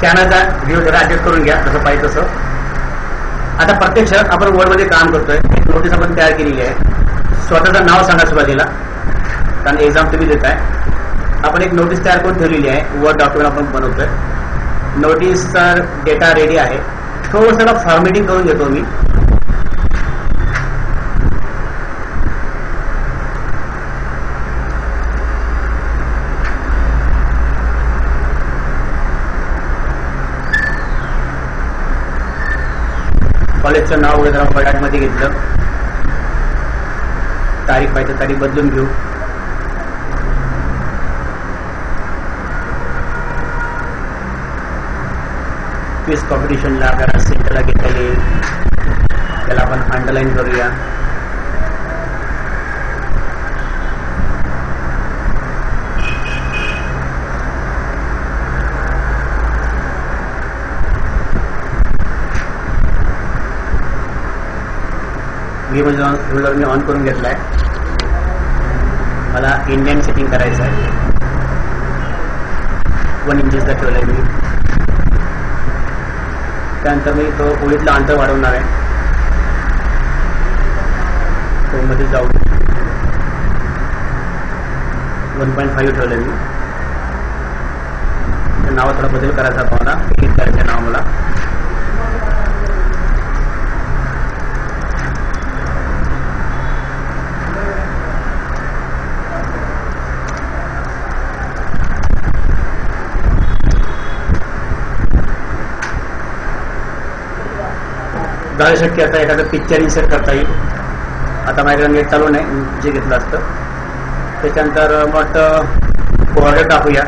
कॅमेराचा view जरा adjust करून घ्या जसं पाहिजे तसं. आता प्रत्यक्ष आपण वर्डमध्ये काम करतोय. एक नोटीस आपण तयार केलेली आहे. स्वतःचं नाव सांगा सुरुवातीला, कारण एक्झाम तुम्ही देताय. आपण एक नोटीस तयार करून ठेवलेली आहे. वर्ड डॉक्युमेंट आपण बनवतोय. नोटीसचा डेटा रेडी आहे. थोडंसं फॉर्मॅटिंग करून घेतो मी. कॉलेजचं नाव वगैरे जरा फॉर्मॅटमध्ये घेतलं. तारीख पाहिजे तारीख बदलून घेऊ. क्विज कॉम्पिटिशनला आपल्याला सेंटरला घेता येईल. त्याला आपण अंडरलाईन करूया. व्ह्यूजर मी ऑन करून घेतलाय. मला इंडियन सेटिंग करायचं आहे. 1 इंचेसला ठेवलंय मी. त्यानंतर मी तो ओळीतलं अंतर वाढवणार आहे. मध्ये जाऊ 1.5 ठेवलंय मी. नाव थोडा बदल करायचा मला. एडिट करायचं नाव मला. झालं शक्य आता एखादं पिक्चर इन्सर्ट करता येईल. आता माझ्याकडे नेट चालू नाही जे घेतलं असतं. त्याच्यानंतर मग बॉर्डर टाकूया.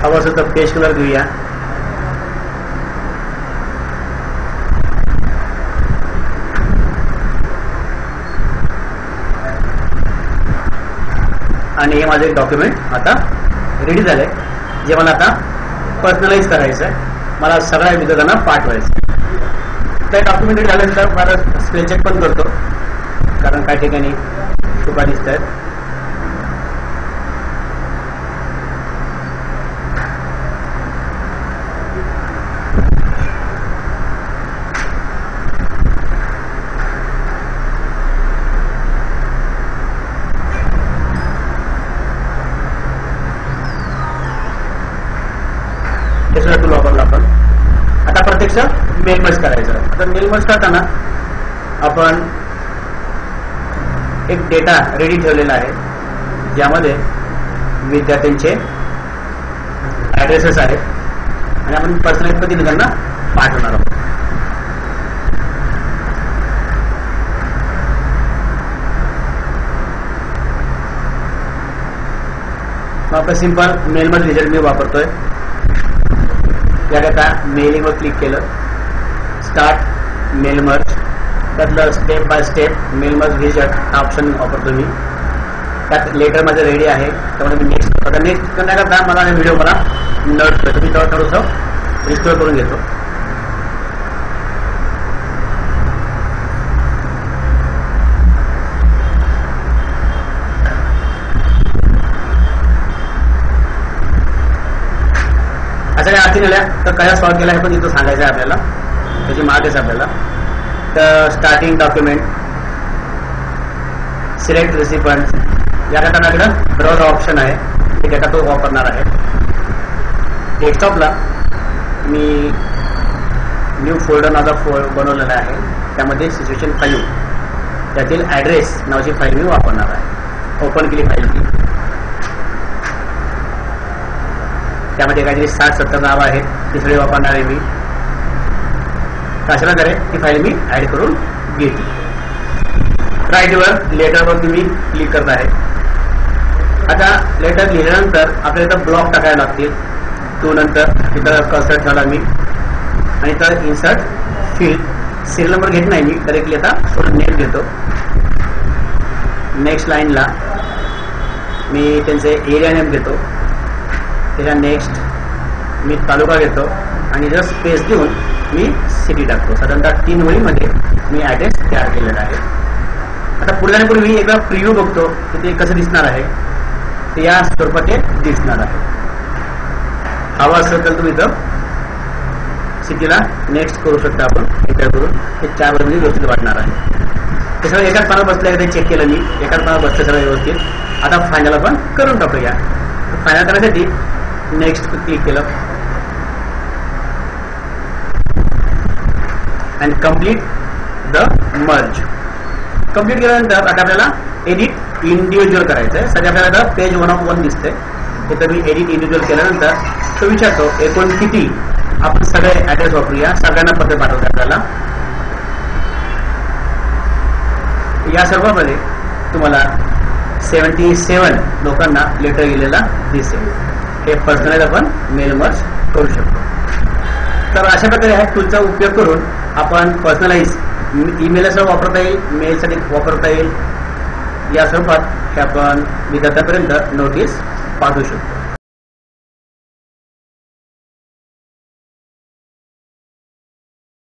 हवं असेल तर पेस्ट कलर घेऊया. आणि हे माझं एक डॉक्युमेंट आता रेडी झालंय. जे मला आता पर्सनलाइज करायचं आहे. मला सगळ्या विद्यार्थ्यांना पाठवायचं. त्या डॉक्युमेंट रेडी झाल्यानंतर मला स्पेल चेक पण करतो, कारण काही ठिकाणी चुका दिसत आहेत. टूल वापरला आपण. आता प्रत्यक्ष मेल मर्ज करायचं. आता मेल मर्ज करताना आपण एक डेटा रेडी ठेवलेला आहे, ज्यामध्ये विद्यार्थ्यांचे ऍड्रेसेस आहेत आणि आपण पर्सनलाइज पद्धतीने त्यांना पाठवणार आहोत. आपलं सिंपल मेल मर्ज रिझल्ट मी वापरतोय. त्याकरता मेलिंगवर क्लिक केलं. Start mail merge. त्यातलं step by step mail merge result हा ऑप्शन वापरतो मी. त्यात लेटर माझं रेडी आहे. त्यामुळे मी नेक्स्ट करण्याकरता मला व्हिडिओ मला नोट करतो. मी थोडंसं रिस्टोर करून घेतो. असं काही अडचणी आल्या तर कशा सॉल्व्ह केल्या हे पण इथं सांगायचं आहे आपल्याला. त्याची मार्क आहे आपल्याला. तर स्टार्टिंग डॉक्युमेंट, सिलेक्ट रेसिपंट, याकरता माझ्याकडं ब्राउज ऑप्शन आहे. ते डेटा तो वापरणार आहे. डेस्कटॉपला मी न्यू फोल्डर माझा बनवलेला आहे. त्यामध्ये सिच्युएशन 5 त्यातील ऍड्रेस नावाची फाईल मी वापरणार आहे. ओपन केली फाईल ती. त्यामध्ये काहीतरी 60-70 नाव आहेत. ती सगळी वापरणार आहे मी. अशा प्रकारे ती फाईल मी ऍड करून घेतली. राईटवर लेटरवरती मी क्लिक करत आहे. आता लेटर लिहिल्यानंतर आपल्याला इथं ब्लॉक टाकायला लागतील. तो नंतर तिथं कर्सर ठेवला मी आणि तर इन्सर्ट फील्ड. सिरियल नंबर घेत नाही मी, डायरेक्टली आता नेम घेतो. नेक्स्ट लाईनला मी त्यांचे एरिया नेम घेतो, त्याच्या नेक्स्ट मी तालुका घेतो आणि जस्ट स्पेस देऊन मी सिटी टाकतो. साधारणतः 3 ओळीमध्ये मी ॲड्रेस तयार केलेला आहे. आता पुढे जाण्यापूर्वी एकदा प्रिव्ह्यू बघतो की ते कसं दिसणार आहे. ते या स्वरूपात ते दिसणार आहे. हवा असेल तर तुम्ही इथं सिटीला नेक्स्ट करू शकता. आपण एका करून ते 4 बाजूंनी व्यवस्थित वाटणार आहे. ते सगळं एकाच पानावर बसलं, ते चेक केलं मी, एकाच पानावर बसलं सगळं व्यवस्थित. आता फायनल आपण करून टाकूया. फायनल करण्यासाठी नेक्स्ट क्लिक केलं and complete the merge. Complete केल्यानंतर आता आपल्याला एडिट इंडिव्हिज्युअल करायचं आहे. सध्या आपल्याला पेज 1 of 1 दिसतंय. इथं मी एडिट इंडिव्हिज्युअल केल्यानंतर तो विचारतो एकूण किती. आपण सगळे ऍड्रेस वापरूया, सगळ्यांना पत्र पाठवतो. आपल्याला या सर्वांमध्ये तुम्हाला 77 लोकांना लेटर गेलेला दिसेल. हे पर्सनलाइज आपण मेल मर्ज करू शकतो. तर अशा प्रकारे ह्या टूलचा उपयोग करून आपण पर्सनलाइज ईमेलसह वापरता येईल, मेलसाठी वापरता येईल. या स्वरूपात हे आपण विद्यार्थ्यांपर्यंत नोटीस पाठवू शकतो.